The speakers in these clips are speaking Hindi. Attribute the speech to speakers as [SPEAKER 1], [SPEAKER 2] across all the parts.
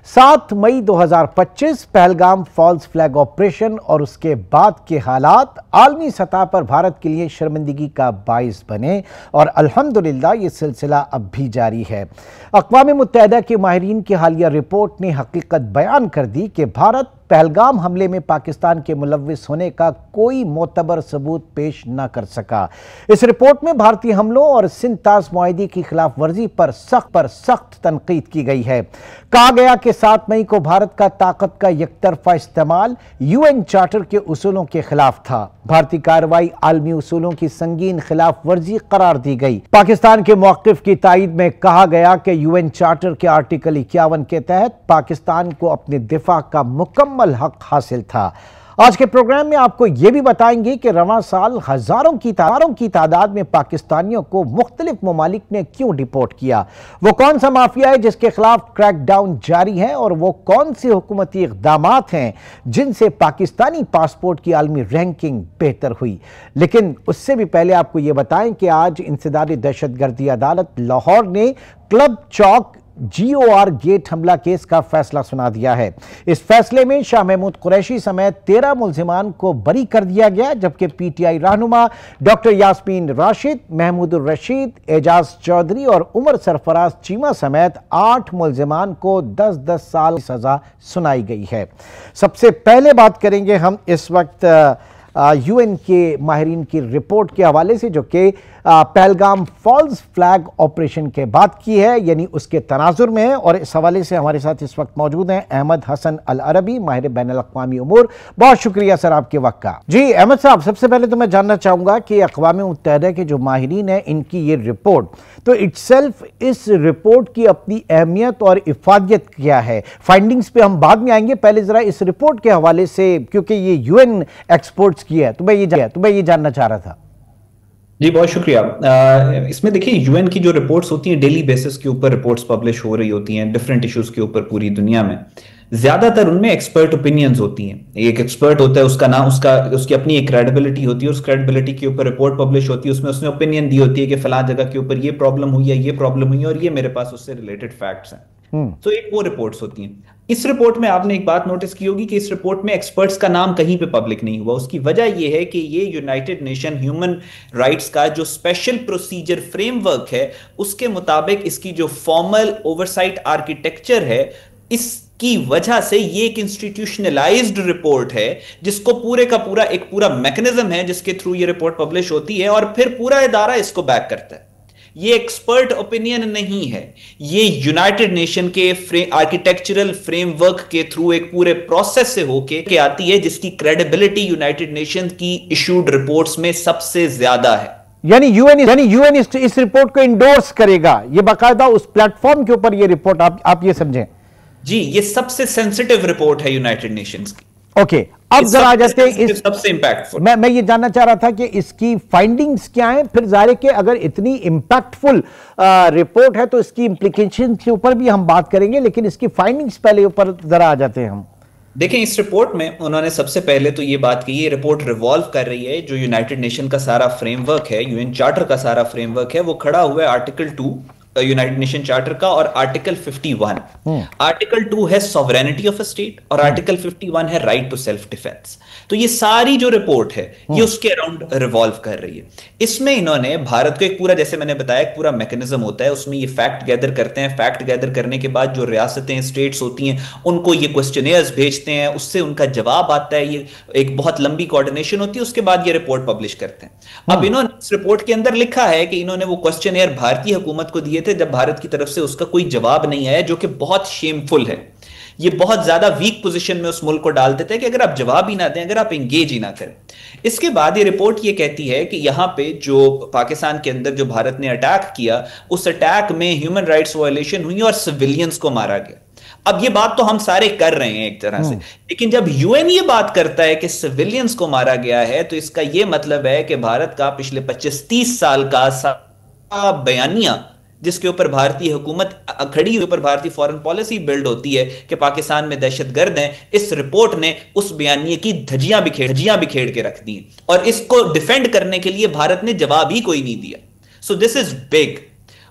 [SPEAKER 1] 7 मई 2025 पहलगाम फॉल्स फ्लैग ऑपरेशन और उसके बाद के हालात आलमी सतह पर भारत के लिए शर्मिंदगी का बाइस बने और अल्हम्दुलिल्लाह ये सिलसिला अब भी जारी है। अक़वाम मुत्तहिदा के माहिरीन की हालिया रिपोर्ट ने हकीकत बयान कर दी कि भारत पहलगाम हमले में पाकिस्तान के मुलव्विस होने का कोई मोतबर सबूत पेश न कर सका। इस रिपोर्ट में भारतीय हमलों और सिंध ताज मुआहदे की खिलाफ वर्जी पर सख्त तनकीद की गई है। कहा गया कि 7 मई को भारत का ताकत का एकतरफा इस्तेमाल यूएन चार्टर के उसूलों के खिलाफ था। भारतीय कार्रवाई आलमी उसूलों की संगीन खिलाफ वर्जी करार दी गई। पाकिस्तान के मौक़िफ़ की तायीद में कहा गया कि यूएन चार्टर के आर्टिकल 51 के तहत पाकिस्तान को अपने दिफा का मुकम्मल हक हासिल था। आज के प्रोग्राम में आपको यह भी बताएंगे कि रवां साल हजारों की तादाद में पाकिस्तानियों को मुख्तलिफ ममालिक ने क्यों डिपोर्ट किया, वो कौन सा माफिया है जिसके खिलाफ क्रैकडाउन जारी है और वो कौन से हुकूमती इक़दामात हैं जिनसे पाकिस्तानी पासपोर्ट की आलमी रैंकिंग बेहतर हुई। लेकिन उससे भी पहले आपको ये बताएं कि आज इंसदादी दहशतगर्दी अदालत लाहौर ने क्लब चौक GOR गेट हमला केस का फैसला सुना दिया है। इस फैसले में शाह महमूद कुरैशी समेत 13 मुल्जिमान को बरी कर दिया गया, जबकि PTI रहनुमा डॉक्टर यास्मीन राशिद, महमूदुर रशीद, एजाज चौधरी और उमर सरफराज चीमा समेत 8 मुल्जिमान को 10-10 साल की सजा सुनाई गई है। सबसे पहले बात करेंगे हम इस वक्त UN के माहिरीन की रिपोर्ट के हवाले से, जो कि पहलगाम फॉल्स फ्लैग ऑपरेशन के बाद की है, यानी उसके तनाजुर में है। और इस हवाले से हमारे साथ इस वक्त मौजूद हैं अहमद हसन अल अरबी, माहिर बैनुल अक़वामी उमूर। बहुत शुक्रिया सर आपके वक्त का। जी अहमद साहब, सबसे पहले तो मैं जानना चाहूँगा कि अक़वाम मुत्तहिदा के जो माहिरीन हैं इनकी ये रिपोर्ट, तो इट्सेल्फ इस रिपोर्ट की अपनी अहमियत और इफादियत क्या है? फाइंडिंग्स पे हम बाद में आएंगे, पहले ज़रा इस रिपोर्ट के हवाले से, क्योंकि ये UN एक्सपर्ट्स की है, तो मैं ये जानना चाह रहा था।
[SPEAKER 2] जी बहुत शुक्रिया। इसमें देखिए यूएन की जो रिपोर्ट्स होती हैं डेली बेसिस के ऊपर रिपोर्ट्स पब्लिश हो रही होती हैं डिफरेंट इश्यूज के ऊपर पूरी दुनिया में। ज्यादातर उनमें एक्सपर्ट ओपिनियंस होती हैं। एक एक्सपर्ट होता है, उसका नाम उसकी अपनी एक क्रेडिबिलिटी होती है, उस क्रेडिबिलिटी के ऊपर रिपोर्ट पब्लिश होती है, उसमें उसने ओपिनियन दी होती है कि फलां जगह के ऊपर ये प्रॉब्लम हुई है, ये प्रॉब्लम हुई है और ये मेरे पास उससे रिलेटेड फैक्ट्स हैं। तो एक वो रिपोर्ट्स होती हैं। इस रिपोर्ट में आपने एक बात नोटिस की होगी कि इस रिपोर्ट में एक्सपर्ट्स का नाम कहीं पे पब्लिक नहीं हुआ। उसकी वजह यह है कि ये यूनाइटेड नेशन ह्यूमन राइट्स का जो स्पेशल प्रोसीजर फ्रेमवर्क है उसके मुताबिक इसकी जो फॉर्मल ओवरसाइट आर्किटेक्चर है, इसकी वजह से ये एक इंस्टीट्यूशनलाइज्ड रिपोर्ट है, जिसको पूरे का पूरा एक पूरा मैकेनिज्म है जिसके थ्रू ये रिपोर्ट पब्लिश होती है और फिर पूरा इदारा इसको बैक करता है। ये एक्सपर्ट ओपिनियन नहीं है, ये यूनाइटेड नेशन के आर्किटेक्चरल फ्रेमवर्क के थ्रू एक पूरे प्रोसेस से होके आती है, जिसकी क्रेडिबिलिटी यूनाइटेड नेशन की इशूड रिपोर्ट्स में सबसे ज्यादा है।
[SPEAKER 1] यानी यूएन इस रिपोर्ट को इंडोर्स करेगा, ये बाकायदा उस प्लेटफॉर्म के ऊपर ये रिपोर्ट, आप ये समझें।
[SPEAKER 2] जी, ये सबसे सेंसिटिव रिपोर्ट है यूनाइटेड नेशंस की।
[SPEAKER 1] ओके, अब जरा आ जाते हैं इस
[SPEAKER 2] सबसे इंपैक्टफुल।
[SPEAKER 1] मैं ये जानना चाह रहा था कि इसकी फाइंडिंग्स क्या हैं, फिर जाहिर है कि अगर इतनी इंपैक्टफुल रिपोर्ट है तो इसकी इंप्लीकेशन के ऊपर भी हम बात करेंगे, लेकिन इसकी फाइंडिंग्स पहले ऊपर जरा आ जाते हैं हम।
[SPEAKER 2] देखें, इस रिपोर्ट में उन्होंने सबसे पहले तो ये बात की, ये रिपोर्ट रिवॉल्व कर रही है जो यूनाइटेड नेशन का सारा फ्रेमवर्क है, यूएन चार्टर का सारा फ्रेमवर्क है, वो खड़ा हुआ है आर्टिकल 2 यूनाइटेड नेशन चार्टर का और आर्टिकल 51। आर्टिकल 2 है सॉवरेनिटी ऑफ अ स्टेट और आर्टिकल 51 है राइट टू सेल्फ डिफेंस। तो ये सारी जो रिपोर्ट है ये उसके अराउंड रिवॉल्व कर रही है। इसमें इन्होंने भारत को एक पूरा, जैसे मैंने बताया, एक पूरा मैकेनिज्म होता है, उसमें ये फैक्ट गैदर करते हैं। फैक्ट गैदर करने के बाद जो रियासतें स्टेट्स होती हैं उनको ये क्वेश्चनेयर्स भेजते हैं, उससे उनका जवाब आता है, ये एक बहुत लंबी कोऑर्डिनेशन होती है, उसके बाद ये रिपोर्ट पब्लिश करते हैं। अब इन्होंने इस रिपोर्ट के अंदर लिखा है कि इन्होंने वो क्वेश्चनेयर भारतीय हुकूमत को दिए थे जब भारत की तरफ से उसका कोई जवाब नहीं आया, जो कि बहुत शेमफुल है। ये बहुत ज्यादा वीक पोजीशन में उस मुल्क को डाल देते हैं कि अगर आप जवाब ही ना दें, अगर आप एंगेज ही ना करें। इसके बाद ये रिपोर्ट ये कहती है कि यहां पे जो पाकिस्तान के अंदर जो भारत ने अटैक किया, उस अटैक में ह्यूमन राइट्स वायलेशन हुई और सिविलियंस को मारा गया। अब ये बात तो हम सारे कर रहे हैं एक तरह से, लेकिन जब यूएन ये बात करता है कि सिविलियंस को मारा गया है, तो इसका ये मतलब है कि भारत का पिछले 25-30 साल का बयानिया, जिसके ऊपर भारतीय हुकूमत खड़ी, ऊपर भारतीय फॉरेन पॉलिसी बिल्ड होती है कि पाकिस्तान में दहशतगर्द हैं, इस रिपोर्ट ने उस बयानिए की धज्जियां बिखेर के रख दी और इसको डिफेंड करने के लिए भारत ने जवाब ही कोई नहीं दिया। So this is big.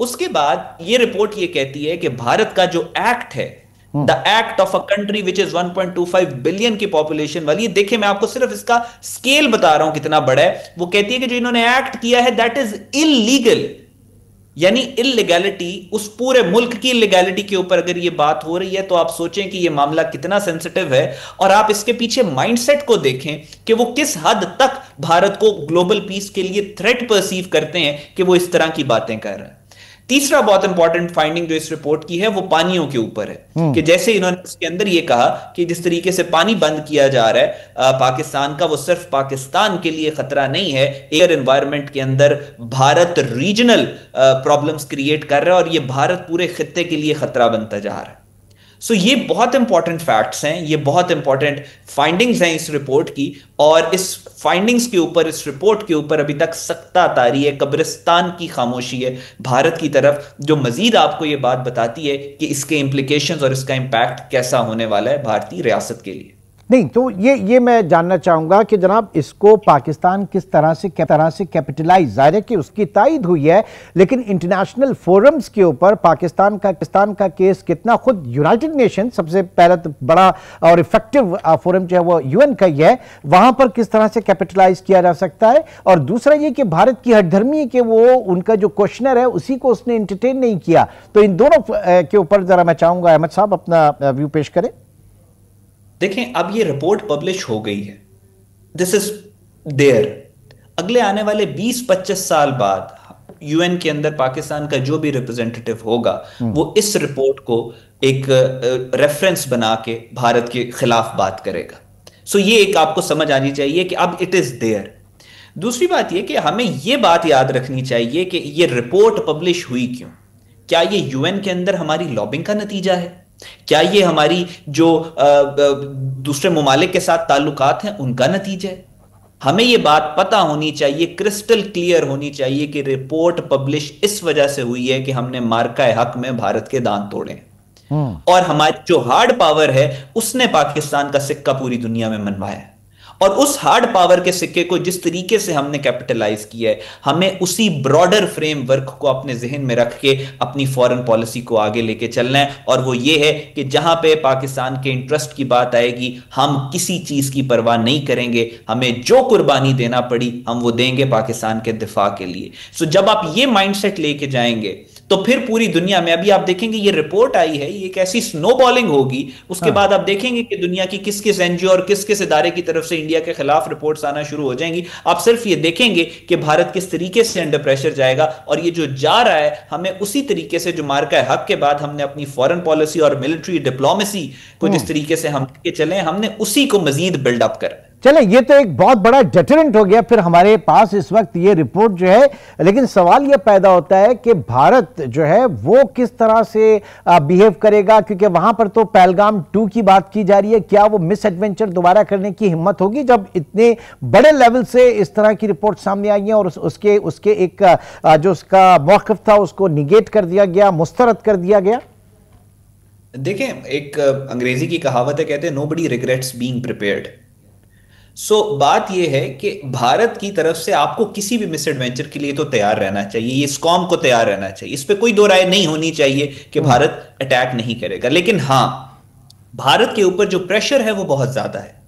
[SPEAKER 2] उसके बाद ये रिपोर्ट ये कहती है कि भारत का जो एक्ट है the act of a country which is 1.25 billion की पॉपुलेशन वाली। देखिए मैं आपको सिर्फ इसका स्केल बता रहा हूं कितना बड़ा है। वो कहती है कि जो इन्होंने एक्ट किया है दैट इज इलीगल, यानी इलीगैलिटी, उस पूरे मुल्क की इलीगैलिटी के ऊपर अगर ये बात हो रही है तो आप सोचें कि ये मामला कितना सेंसिटिव है। और आप इसके पीछे माइंडसेट को देखें कि वो किस हद तक भारत को ग्लोबल पीस के लिए थ्रेट परसीव करते हैं कि वो इस तरह की बातें कर रहे हैं। तीसरा बहुत इंपॉर्टेंट फाइंडिंग जो इस रिपोर्ट की है वो पानियों के ऊपर है कि जैसे इन्होंने इसके अंदर ये कहा कि जिस तरीके से पानी बंद किया जा रहा है पाकिस्तान का, वो सिर्फ पाकिस्तान के लिए खतरा नहीं है, एयर एनवायरनमेंट के अंदर भारत रीजनल प्रॉब्लम्स क्रिएट कर रहा है और ये भारत पूरे खित्ते के लिए खतरा बनता जा रहा है। सो ये बहुत इंपॉर्टेंट फैक्ट्स हैं, ये बहुत इंपॉर्टेंट फाइंडिंग्स हैं इस रिपोर्ट की। और इस फाइंडिंग्स के ऊपर, इस रिपोर्ट के ऊपर अभी तक सख्ता तारी है, कब्रिस्तान की खामोशी है भारत की तरफ, जो मजीद आपको ये बात बताती है कि इसके इंप्लीकेशंस और इसका इंपैक्ट कैसा होने वाला है भारतीय रियासत के लिए।
[SPEAKER 1] नहीं तो ये मैं जानना चाहूंगा कि जनाब इसको पाकिस्तान किस तरह से कैपिटलाइज, जाहिर है कि उसकी तायद हुई है, लेकिन इंटरनेशनल फोरम्स के ऊपर पाकिस्तान का केस कितना, खुद यूनाइटेड नेशन सबसे पहला तो बड़ा और इफेक्टिव फोरम जो है वो यूएन का ही है, वहां पर किस तरह से कैपिटलाइज किया जा सकता है। और दूसरा ये कि भारत की हठधर्मी है कि वो उनका जो क्वेश्चनर है उसी को उसने एंटरटेन नहीं किया। तो इन दोनों के ऊपर जरा मैं चाहूंगा अहमद साहब अपना व्यू पेश करें।
[SPEAKER 2] देखें अब ये रिपोर्ट पब्लिश हो गई है, दिस इज देयर। अगले आने वाले 20-25 साल बाद यूएन के अंदर पाकिस्तान का जो भी रिप्रेजेंटेटिव होगा वो इस रिपोर्ट को एक रेफरेंस बना के भारत के खिलाफ बात करेगा। सो ये एक आपको समझ आनी चाहिए कि अब इट इज देयर। दूसरी बात ये कि हमें ये बात याद रखनी चाहिए कि ये रिपोर्ट पब्लिश हुई क्यों। क्या ये यूएन के अंदर हमारी लॉबिंग का नतीजा है? क्या ये हमारी जो दूसरे ममालिक के साथ ताल्लुकात हैं उनका नतीजा है? हमें ये बात पता होनी चाहिए, क्रिस्टल क्लियर होनी चाहिए कि रिपोर्ट पब्लिश इस वजह से हुई है कि हमने मार्का हक में भारत के दांत तोड़े और हमारी जो हार्ड पावर है उसने पाकिस्तान का सिक्का पूरी दुनिया में मनवाया है। और उस हार्ड पावर के सिक्के को जिस तरीके से हमने कैपिटलाइज किया है, हमें उसी ब्रॉडर फ्रेमवर्क को अपने जहन में रख के अपनी फॉरेन पॉलिसी को आगे लेके चलना है। और वो ये है कि जहां पे पाकिस्तान के इंटरेस्ट की बात आएगी हम किसी चीज की परवाह नहीं करेंगे, हमें जो कुर्बानी देना पड़ी हम वो देंगे पाकिस्तान के दिफा के लिए। सो जब आप ये माइंडसेट लेके जाएंगे तो फिर पूरी दुनिया में, अभी आप देखेंगे ये रिपोर्ट आई है, ये एक ऐसी स्नोबॉलिंग होगी, उसके बाद आप देखेंगे कि दुनिया की किस किस एनजीओ और किस किस इदारे की तरफ से इंडिया के खिलाफ रिपोर्ट्स आना शुरू हो जाएंगी। आप सिर्फ ये देखेंगे कि भारत किस तरीके से अंडर प्रेशर जाएगा। और ये जो जा रहा है हमें उसी तरीके से जो मार्का हक के बाद हमने अपनी फॉरेन पॉलिसी और मिलिट्री डिप्लोमेसी को जिस तरीके से हम चले, हमने उसी को मजीद बिल्डअप कर।
[SPEAKER 1] चले, ये तो एक बहुत बड़ा डेटरेंट हो गया फिर हमारे पास इस वक्त ये रिपोर्ट जो है। लेकिन सवाल ये पैदा होता है कि भारत जो है वो किस तरह से बिहेव करेगा, क्योंकि वहां पर तो पहलगाम 2 की बात की जा रही है। क्या वो मिस एडवेंचर दोबारा करने की हिम्मत होगी जब इतने बड़े लेवल से इस तरह की रिपोर्ट सामने आई है और उसके एक जो उसका मौक़िफ़ था उसको निगेट कर दिया गया, मुस्तरद कर दिया गया।
[SPEAKER 2] देखें, एक अंग्रेजी की कहावत है, कहते हैं नोबडी रिग्रेट्स बीइंग प्रिपेयर्ड। सो बात यह है कि भारत की तरफ से आपको किसी भी मिस एडवेंचर के लिए तो तैयार रहना चाहिए, ये इस कौम को तैयार रहना चाहिए, इस पे कोई दो राय नहीं होनी चाहिए कि भारत अटैक नहीं करेगा। लेकिन हां, भारत के ऊपर जो प्रेशर है वो बहुत ज्यादा है।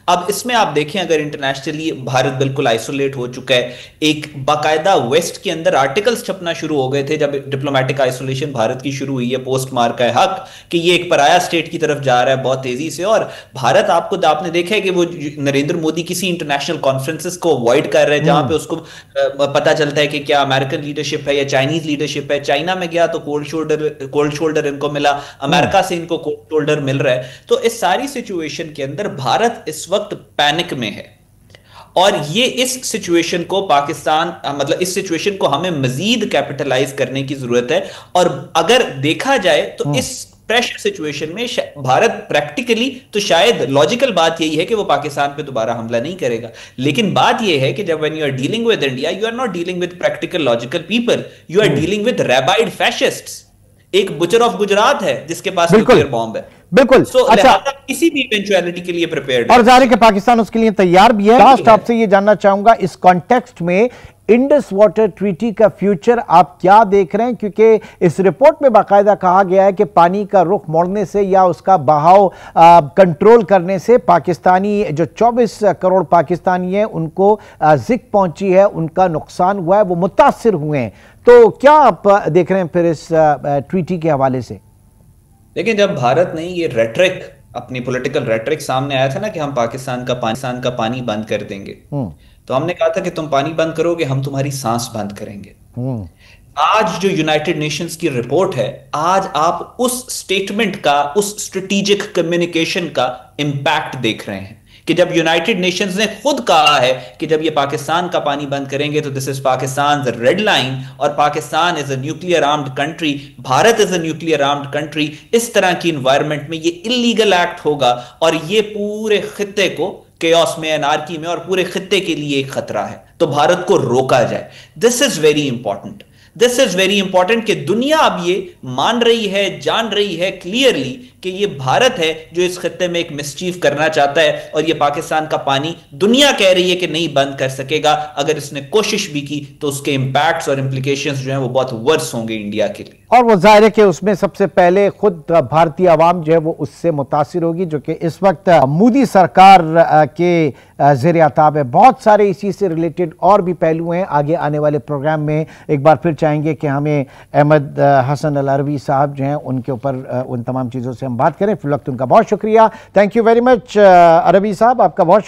[SPEAKER 2] अब इसमें आप देखें, अगर इंटरनेशनली भारत बिल्कुल आइसोलेट हो चुका है, एक बाकायदा वेस्ट के अंदर आर्टिकल्स छपना शुरू हो गए थे जब डिप्लोमेटिक आइसोलेशन भारत की शुरू हुई है पोस्ट मार्का हक, कि ये एक पराया स्टेट की तरफ जा रहा है बहुत तेजी से। और भारत आपने देखा है कि वो नरेंद्र मोदी किसी इंटरनेशनल कॉन्फ्रेंसेस को अवॉइड कर रहे हैं जहां पे उसको पता चलता है कि क्या अमेरिकन लीडरशिप है या चाइनीज लीडरशिप है। चाइना में गया तो कोल्ड शोल्डर इनको मिला, अमेरिका से इनको कोल्ड शोल्डर मिल रहा है। तो इस सारी सिचुएशन के अंदर भारत इस वक्त पैनिक में है और ये इस सिचुएशन को पाकिस्तान, मतलब इस सिचुएशन को हमें मजीद कैपिटलाइज करने की जरूरत है। और अगर देखा जाए तो इस प्रेशर सिचुएशन में भारत प्रैक्टिकली, तो शायद लॉजिकल बात यही है कि वो पाकिस्तान पे दोबारा हमला नहीं करेगा। लेकिन बात यह है कि जब when you are dealing with India, you are not dealing with practical logical people, you are dealing with rabid fascists. एक बुचर ऑफ गुजरात है जिसके पास न्यूक्लियर बॉम्ब है।
[SPEAKER 1] बिल्कुल।
[SPEAKER 2] अच्छा, किसी भी इवेंचुअलिटी के लिए प्रिपेयर्ड
[SPEAKER 1] और जाहिर है कि पाकिस्तान उसके लिए तैयार भी है। लास्ट आपसे ये जानना चाहूंगा, इस कॉन्टेक्स्ट में इंडस वाटर ट्रीटी का फ्यूचर आप क्या देख रहे हैं, क्योंकि इस रिपोर्ट में बाकायदा कहा गया है कि पानी का रुख मोड़ने से या उसका बहाव कंट्रोल करने से पाकिस्तानी जो 24 करोड़ पाकिस्तानी हैं उनको जिक पहुंची है, उनका नुकसान हुआ है, वो मुतासिर हुए हैं। तो क्या आप देख रहे हैं फिर इस ट्रीटी के हवाले से?
[SPEAKER 2] देखिए, जब भारत ने ये रेटरिक, अपनी पॉलिटिकल रेटरिक सामने आया था ना कि हम पाकिस्तान का पानी बंद कर देंगे, तो हमने कहा था कि तुम पानी बंद करोगे, हम तुम्हारी सांस बंद करेंगे। आज जो यूनाइटेड नेशंस की रिपोर्ट है, आज आप उस स्टेटमेंट का, उस स्ट्रेटेजिक कम्युनिकेशन का इंपैक्ट देख रहे हैं कि जब यूनाइटेड नेशंस ने खुद कहा है कि जब ये पाकिस्तान का पानी बंद करेंगे तो this is Pakistan red line, और Pakistan is a nuclear armed country, Bharat is a nuclear armed country, इस तरह की इन्वायरमेंट में ये इलीगल एक्ट होगा और ये पूरे खित्ते को केओस में, अनार्की में और पूरे खित्ते के लिए एक खतरा है, तो भारत को रोका जाए। This is very important, this is very important कि दुनिया अब ये मान रही है, जान रही है क्लियरली कि ये भारत है जो इस खित्ते में एक मिसचीफ करना चाहता है, और ये पाकिस्तान का पानी दुनिया कह रही है कि नहीं बंद कर सकेगा। अगर इसने कोशिश भी की तो उसके इंपैक्ट्स और इंप्लीकेशंस जो हैं वो बहुत वर्स होंगे इंडिया के लिए।
[SPEAKER 1] और वो जाहिर है कि उसमें सबसे पहले खुद भारतीय आवाम जो है वो उससे मुतासिर होगी, जो कि इस वक्त मोदी सरकार के ज़ेर आताब है। बहुत सारे इसी से रिलेटेड और भी पहलू हैं। आगे आने वाले प्रोग्राम में एक बार फिर चाहेंगे कि हमें अहमद हसन अल अरबी साहब जो हैं उनके ऊपर उन तमाम चीज़ों से हम बात करें। फिर वक्त उनका बहुत शुक्रिया। थैंक यू वेरी मच अरबी साहब, आपका बहुत शुक्रिया।